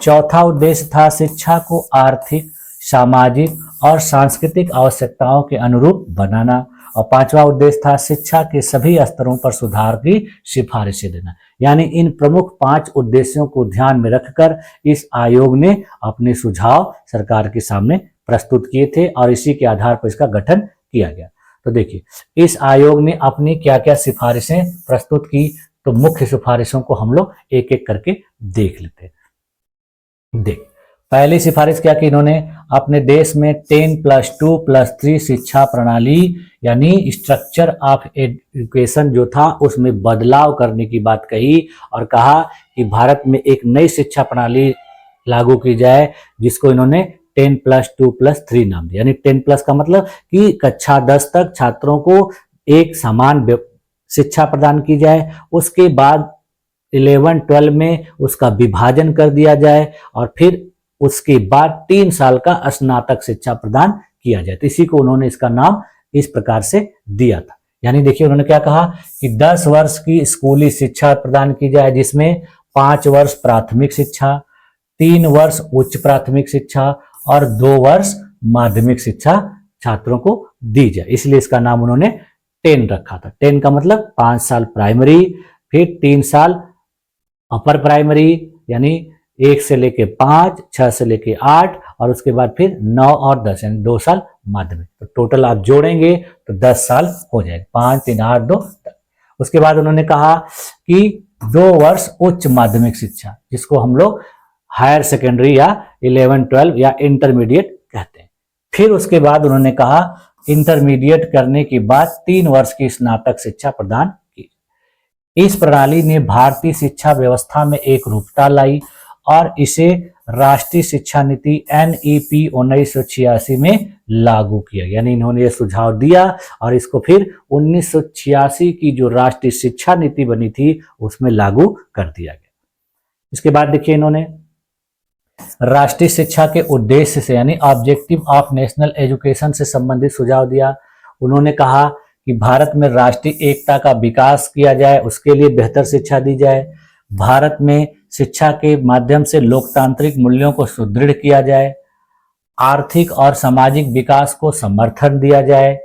चौथा उद्देश्य था शिक्षा को आर्थिक, सामाजिक और सांस्कृतिक आवश्यकताओं के अनुरूप बनाना। और पांचवा उद्देश्य था शिक्षा के सभी स्तरों पर सुधार की सिफारिशें देना। यानी इन प्रमुख 5 उद्देश्यों को ध्यान में रखकर इस आयोग ने अपने सुझाव सरकार के सामने प्रस्तुत किए थे और इसी के आधार पर इसका गठन किया गया। तो देखिए इस आयोग ने अपनी क्या क्या सिफारिशें प्रस्तुत की, तो मुख्य सिफारिशों को हम लोग एक एक करके देख लेते हैं। देख पहली सिफारिश क्या की इन्होंने? अपने देश में 10+2+3 शिक्षा प्रणाली यानी स्ट्रक्चर ऑफ एजुकेशन जो था उसमें बदलाव करने की बात कही और कहा कि भारत में एक नई शिक्षा प्रणाली लागू की जाए जिसको इन्होंने 10+2+3 नाम दिया। यानी 10+ का मतलब कि कक्षा 10 तक छात्रों को एक समान शिक्षा प्रदान की जाए, उसके बाद 11-12 में उसका विभाजन कर दिया जाए और फिर उसके बाद 3 साल का स्नातक शिक्षा प्रदान किया जाए। तो इसी को उन्होंने इसका नाम इस प्रकार से दिया था। यानी देखिए उन्होंने क्या कहा कि 10 वर्ष की स्कूली शिक्षा प्रदान की जाए जिसमें 5 वर्ष प्राथमिक शिक्षा, 3 वर्ष उच्च प्राथमिक शिक्षा और 2 वर्ष माध्यमिक शिक्षा छात्रों को दी जाए। इसलिए इसका नाम उन्होंने 10 रखा था। 10 का मतलब 5 साल प्राइमरी, फिर 3 साल अपर प्राइमरी यानी 1 से लेके 5, 6 से लेके 8 और उसके बाद फिर 9 और 10 यानी 2 साल माध्यमिक। तो टोटल आप जोड़ेंगे तो 10 साल हो जाएगा। 5, 3, 8, 2, 10। उसके बाद उन्होंने कहा कि 2 वर्ष उच्च माध्यमिक शिक्षा जिसको हम लोग हायर सेकेंडरी या 11-12 या इंटरमीडिएट कहते हैं। फिर उसके बाद उन्होंने कहा इंटरमीडिएट करने के बाद 3 वर्ष की स्नातक शिक्षा प्रदान की। इस प्रणाली ने भारतीय शिक्षा व्यवस्था में एक रूपता लाई और इसे राष्ट्रीय शिक्षा नीति NEP 1986 में लागू किया। यानी इन्होंने ये सुझाव दिया और इसको फिर 1986 की जो राष्ट्रीय शिक्षा नीति बनी थी उसमें लागू कर दिया गया। इसके बाद देखिए इन्होंने राष्ट्रीय शिक्षा के उद्देश्य से यानी ऑब्जेक्टिव ऑफ नेशनल एजुकेशन से संबंधित सुझाव दिया। उन्होंने कहा कि भारत में राष्ट्रीय एकता का विकास किया जाए, उसके लिए बेहतर शिक्षा दी जाए। भारत में शिक्षा के माध्यम से लोकतांत्रिक मूल्यों को सुदृढ़ किया जाए। आर्थिक और सामाजिक विकास को समर्थन दिया जाए।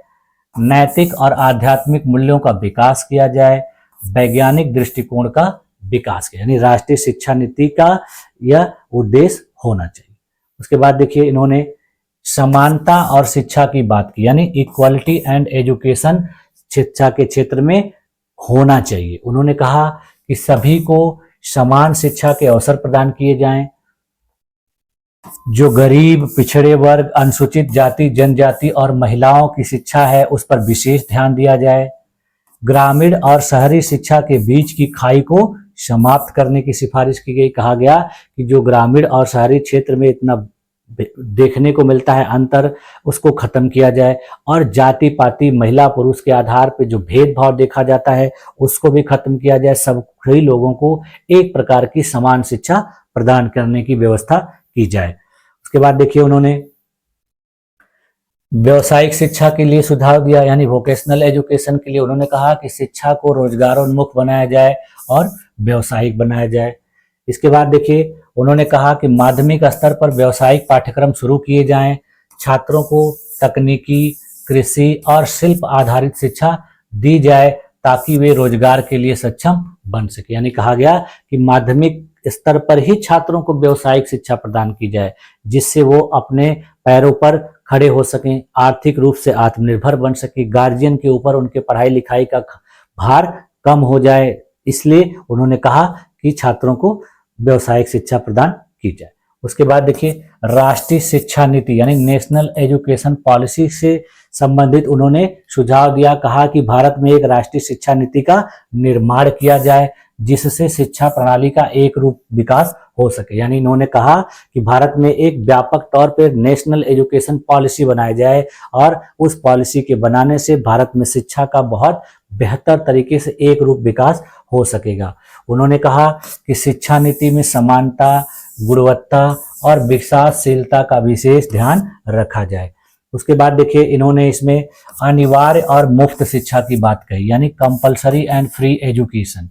नैतिक और आध्यात्मिक मूल्यों का विकास किया जाए। वैज्ञानिक दृष्टिकोण का विकास किया, यानी राष्ट्रीय शिक्षा नीति का यह उद्देश्य होना चाहिए। उसके बाद देखिए इन्होंने समानता और शिक्षा की बात की, यानी इक्वालिटी एंड एजुकेशन शिक्षा के क्षेत्र में होना चाहिए। उन्होंने कहा कि सभी को समान शिक्षा के अवसर प्रदान किए जाएं। जो गरीब, पिछड़े वर्ग, अनुसूचित जाति, जनजाति और महिलाओं की शिक्षा है उस पर विशेष ध्यान दिया जाए। ग्रामीण और शहरी शिक्षा के बीच की खाई को समाप्त करने की सिफारिश की गई। कहा गया कि जो ग्रामीण और शहरी क्षेत्र में इतना देखने को मिलता है अंतर, उसको खत्म किया जाए और जाति पाति, महिला पुरुष के आधार पर जो भेदभाव देखा जाता है उसको भी खत्म किया जाए। सभी लोगों को एक प्रकार की समान शिक्षा प्रदान करने की व्यवस्था की जाए। उसके बाद देखिए उन्होंने व्यवसायिक शिक्षा के लिए सुझाव दिया, यानी वोकेशनल एजुकेशन के लिए उन्होंने कहा कि शिक्षा को रोजगारोन्मुख बनाया जाए और व्यावसायिक बनाया जाए। इसके बाद देखिए उन्होंने कहा कि माध्यमिक स्तर पर व्यावसायिक पाठ्यक्रम शुरू किए जाएं। छात्रों को तकनीकी, कृषि और शिल्प आधारित शिक्षा दी जाए ताकि वे रोजगार के लिए सक्षम बन सके। यानी कहा गया कि माध्यमिक स्तर पर ही छात्रों को व्यावसायिक शिक्षा प्रदान की जाए जिससे वो अपने पैरों पर खड़े हो सकें, आर्थिक रूप से आत्मनिर्भर बन सके, गार्जियन के ऊपर उनके पढ़ाई लिखाई का भार कम हो जाए। इसलिए उन्होंने कहा कि छात्रों को व्यावसायिक शिक्षा प्रदान की जाए। उसके बाद देखिए राष्ट्रीय शिक्षा नीति यानी नेशनल एजुकेशन पॉलिसी से संबंधित उन्होंने सुझाव दिया। कहा कि भारत में एक राष्ट्रीय शिक्षा नीति का निर्माण किया जाए जिससे शिक्षा प्रणाली का एक रूप विकास हो सके। यानी इन्होंने कहा कि भारत में एक व्यापक तौर पर नेशनल एजुकेशन पॉलिसी बनाई जाए और उस पॉलिसी के बनाने से भारत में शिक्षा का बहुत बेहतर तरीके से एक रूप विकास हो सकेगा। उन्होंने कहा कि शिक्षा नीति में समानता, गुणवत्ता और विकासशीलता का विशेष ध्यान रखा जाए। उसके बाद देखिए इन्होंने इसमें अनिवार्य और मुफ्त शिक्षा की बात कही, यानी कंपलसरी एंड फ्री एजुकेशन।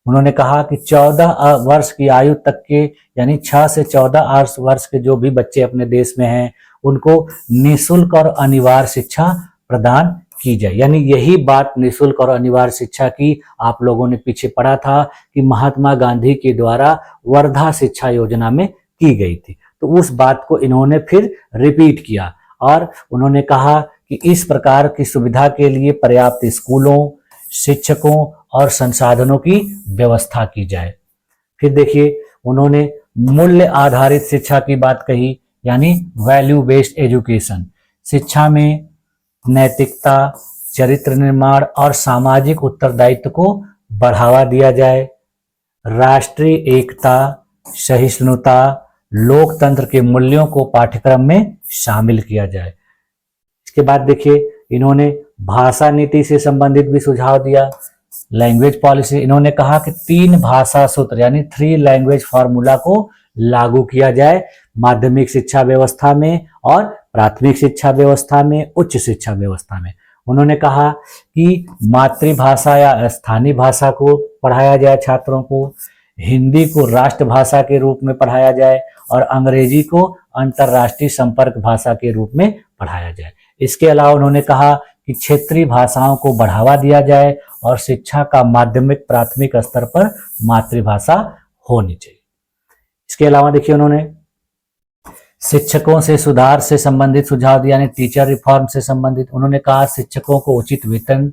उन्होंने कहा कि 14 वर्ष की आयु तक के यानी 6 से 14 वर्ष के जो भी बच्चे अपने देश में हैं उनको निःशुल्क और अनिवार्य शिक्षा प्रदान की जाए। यानी यही बात निःशुल्क और अनिवार्य शिक्षा की आप लोगों ने पीछे पढ़ा था कि महात्मा गांधी के द्वारा वर्धा शिक्षा योजना में की गई थी, तो उस बात को इन्होंने फिर रिपीट किया और उन्होंने कहा कि इस प्रकार की सुविधा के लिए पर्याप्त स्कूलों, शिक्षकों और संसाधनों की व्यवस्था की जाए। फिर देखिए उन्होंने मूल्य आधारित शिक्षा की बात कही, यानी वैल्यू बेस्ड एजुकेशन। शिक्षा में नैतिकता, चरित्र निर्माण और सामाजिक उत्तरदायित्व को बढ़ावा दिया जाए। राष्ट्रीय एकता, सहिष्णुता, लोकतंत्र के मूल्यों को पाठ्यक्रम में शामिल किया जाए। इसके बाद देखिए इन्होंने भाषा नीति से संबंधित भी सुझाव दिया। लैंग्वेज पॉलिसी, इन्होंने कहा कि 3 भाषा सूत्र यानी 3 लैंग्वेज फार्मूला को लागू किया जाए माध्यमिक शिक्षा व्यवस्था में और प्राथमिक शिक्षा व्यवस्था में, उच्च शिक्षा व्यवस्था में। उन्होंने कहा कि मातृभाषा या स्थानीय भाषा को पढ़ाया जाए छात्रों को, हिंदी को राष्ट्रभाषा के रूप में पढ़ाया जाए और अंग्रेजी को अंतर्राष्ट्रीय संपर्क भाषा के रूप में पढ़ाया जाए। इसके अलावा उन्होंने कहा कि क्षेत्रीय भाषाओं को बढ़ावा दिया जाए और शिक्षा का माध्यमिक प्राथमिक स्तर पर मातृभाषा होनी चाहिए। इसके अलावा देखिए उन्होंने शिक्षकों से सुधार से संबंधित सुझाव दिया, यानी टीचर रिफॉर्म से संबंधित। उन्होंने कहा शिक्षकों को उचित वेतन,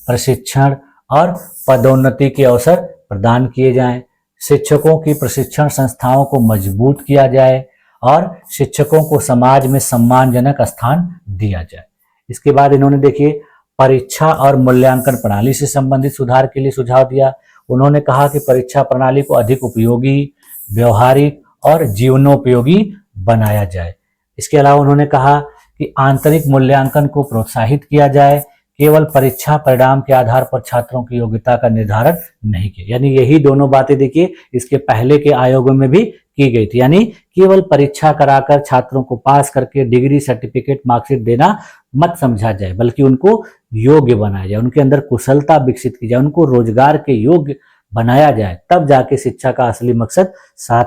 प्रशिक्षण और पदोन्नति के अवसर प्रदान किए जाएं। शिक्षकों की प्रशिक्षण संस्थाओं को मजबूत किया जाए और शिक्षकों को समाज में सम्मानजनक स्थान दिया जाए। इसके बाद इन्होंने देखिए परीक्षा और मूल्यांकन प्रणाली से संबंधित सुधार के लिए सुझाव दिया। उन्होंने कहा कि परीक्षा प्रणाली को अधिक उपयोगी, व्यवहारिक और जीवनोपयोगी बनाया जाए। इसके अलावा उन्होंने कहा कि आंतरिक मूल्यांकन को प्रोत्साहित किया जाए, केवल परीक्षा परिणाम के आधार पर छात्रों की योग्यता का निर्धारण नहीं किया। यानी यही दोनों बातें देखिए इसके पहले के आयोगों में भी की गई थी। यानी केवल परीक्षा कराकर छात्रों को पास करके डिग्री सर्टिफिकेट मार्कशीट देना मत समझा जाए, बल्कि उनको योग्य बनाया जाए, उनके अंदर कुशलता विकसित की जाए, उनको रोजगार के योग्य बनाया जाए, तब जाके शिक्षा का असली मकसद साथ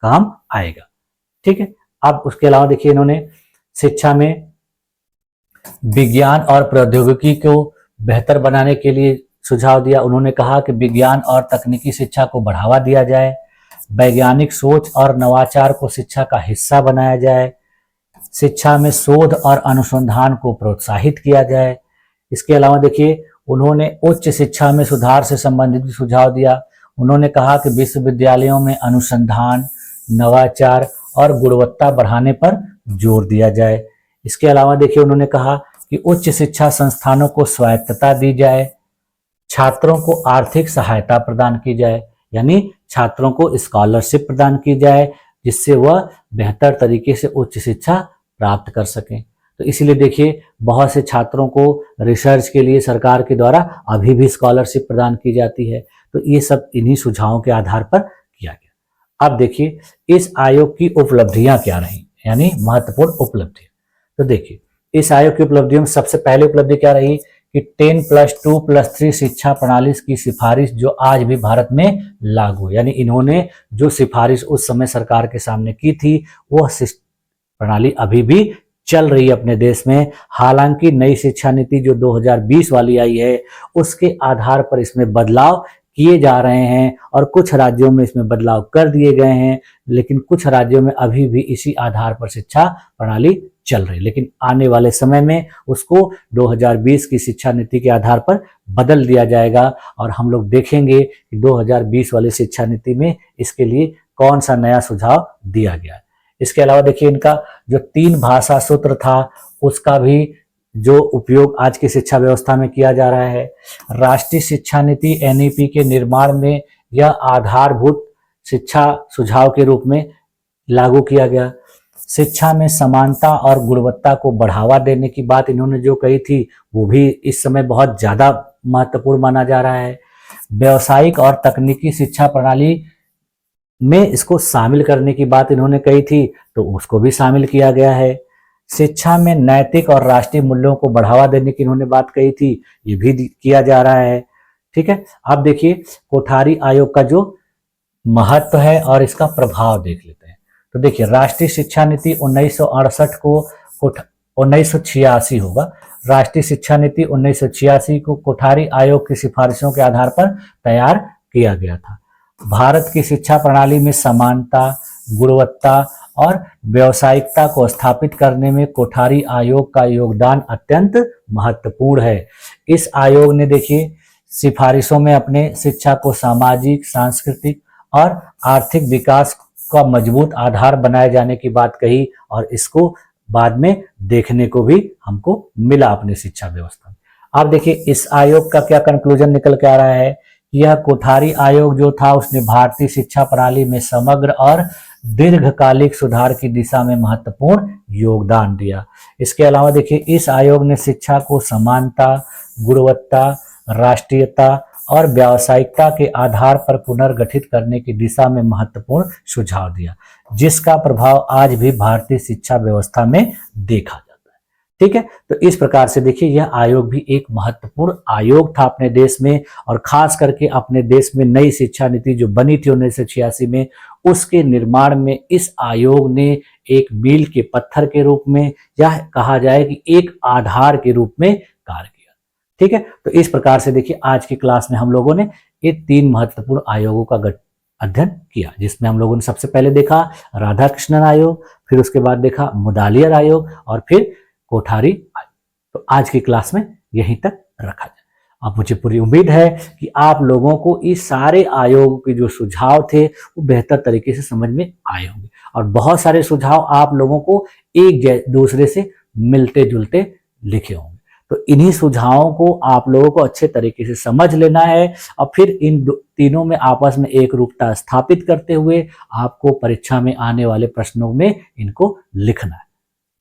काम आएगा। ठीक है। अब उसके अलावा देखिए इन्होंने शिक्षा में विज्ञान और प्रौद्योगिकी को बेहतर बनाने के लिए सुझाव दिया। उन्होंने कहा कि विज्ञान और तकनीकी शिक्षा को बढ़ावा दिया जाए, वैज्ञानिक सोच और नवाचार को शिक्षा का हिस्सा बनाया जाए, शिक्षा में शोध और अनुसंधान को प्रोत्साहित किया जाए। इसके अलावा देखिए उन्होंने उच्च शिक्षा में सुधार से संबंधित सुझाव दिया। उन्होंने कहा कि विश्वविद्यालयों में अनुसंधान, नवाचार और गुणवत्ता बढ़ाने पर जोर दिया जाए। इसके अलावा देखिए उन्होंने कहा कि उच्च शिक्षा संस्थानों को स्वायत्तता दी जाए, छात्रों को आर्थिक सहायता प्रदान की जाए, यानी छात्रों को स्कॉलरशिप प्रदान की जाए जिससे वह बेहतर तरीके से उच्च शिक्षा प्राप्त कर सकें। तो इसीलिए देखिए बहुत से छात्रों को रिसर्च के लिए सरकार के द्वारा अभी भी स्कॉलरशिप प्रदान की जाती है। तो ये सब इन्हीं सुझावों के आधार पर किया गया। अब देखिए इस आयोग की उपलब्धियां क्या रही, यानी महत्वपूर्ण उपलब्धियां। तो देखिए इस आयोग की उपलब्धियों में सबसे पहले उपलब्धि क्या रही कि 10+2+3 शिक्षा प्रणाली की सिफारिश जो आज भी भारत में लागू, यानी इन्होंने जो सिफारिश उस समय सरकार के सामने की थी वह प्रणाली अभी भी चल रही है अपने देश में। हालांकि नई शिक्षा नीति जो 2020 वाली आई है उसके आधार पर इसमें बदलाव किए जा रहे हैं और कुछ राज्यों में इसमें बदलाव कर दिए गए हैं, लेकिन कुछ राज्यों में अभी भी इसी आधार पर शिक्षा प्रणाली चल रही है। लेकिन आने वाले समय में उसको 2020 की शिक्षा नीति के आधार पर बदल दिया जाएगा और हम लोग देखेंगे कि 2020 वाली शिक्षा नीति में इसके लिए कौन सा नया सुझाव दिया गया है। इसके अलावा देखिए इनका जो 3 भाषा सूत्र था उसका भी जो उपयोग आज की शिक्षा व्यवस्था में किया जा रहा है। राष्ट्रीय शिक्षा नीति एनईपी के निर्माण में यह आधारभूत शिक्षा सुझाव के रूप में लागू किया गया। शिक्षा में समानता और गुणवत्ता को बढ़ावा देने की बात इन्होंने जो कही थी वो भी इस समय बहुत ज्यादा महत्वपूर्ण माना जा रहा है। व्यावसायिक और तकनीकी शिक्षा प्रणाली में इसको शामिल करने की बात इन्होंने कही थी तो उसको भी शामिल किया गया है। शिक्षा में नैतिक और राष्ट्रीय मूल्यों को बढ़ावा देने की इन्होंने बात कही थी, ये भी किया जा रहा है। ठीक है। अब देखिए कोठारी आयोग का जो महत्व है और इसका प्रभाव देख लेते हैं। तो देखिए राष्ट्रीय शिक्षा नीति 1968 को 1986 होगा। राष्ट्रीय शिक्षा नीति 1986 को कोठारी आयोग की सिफारिशों के आधार पर तैयार किया गया था। भारत की शिक्षा प्रणाली में समानता, गुणवत्ता और व्यावसायिकता को स्थापित करने में कोठारी आयोग का योगदान अत्यंत महत्वपूर्ण है। इस आयोग ने देखिए सिफारिशों में अपने शिक्षा को सामाजिक, सांस्कृतिक और आर्थिक विकास का मजबूत आधार बनाए जाने की बात कही और इसको बाद में देखने को भी हमको मिला अपनी शिक्षा व्यवस्था में। अब देखिए इस आयोग का क्या कंक्लूजन निकल के आ रहा है। यह कोठारी आयोग जो था उसने भारतीय शिक्षा प्रणाली में समग्र और दीर्घकालिक सुधार की दिशा में महत्वपूर्ण योगदान दिया। इसके अलावा देखिए इस आयोग ने शिक्षा को समानता, गुणवत्ता, राष्ट्रीयता और व्यावसायिकता के आधार पर पुनर्गठित करने की दिशा में महत्वपूर्ण सुझाव दिया, जिसका प्रभाव आज भी भारतीय शिक्षा व्यवस्था में देखा जाता है। ठीक है। तो इस प्रकार से देखिए यह आयोग भी एक महत्वपूर्ण आयोग था अपने देश में और खास करके अपने देश में नई शिक्षा नीति जो बनी थी 1986 में उसके निर्माण में इस आयोग ने एक मील के पत्थर के रूप में या कहा जाए कि एक आधार के रूप में कार्य किया। ठीक है। तो इस प्रकार से देखिए आज की क्लास में हम लोगों ने ये 3 महत्वपूर्ण आयोगों का अध्ययन किया, जिसमें हम लोगों ने सबसे पहले देखा राधाकृष्णन आयोग, फिर उसके बाद देखा मुदालियर आयोग और फिर कोठारी आयोग। तो आज की क्लास में यहीं तक रखा जाए। अब मुझे पूरी उम्मीद है कि आप लोगों को इस सारे आयोगों के जो सुझाव थे वो बेहतर तरीके से समझ में आए होंगे और बहुत सारे सुझाव आप लोगों को एक दूसरे से मिलते जुलते लिखे होंगे। तो इन्हीं सुझावों को आप लोगों को अच्छे तरीके से समझ लेना है और फिर इन तीनों में आपस में एक रूपता स्थापित करते हुए आपको परीक्षा में आने वाले प्रश्नों में इनको लिखना है।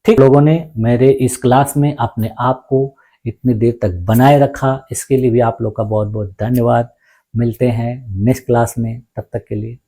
ठीक, लोगों ने मेरे इस क्लास में अपने आप को इतनी देर तक बनाए रखा, इसके लिए भी आप लोग का बहुत बहुत धन्यवाद। मिलते हैं नेक्स्ट क्लास में, तब तक के लिए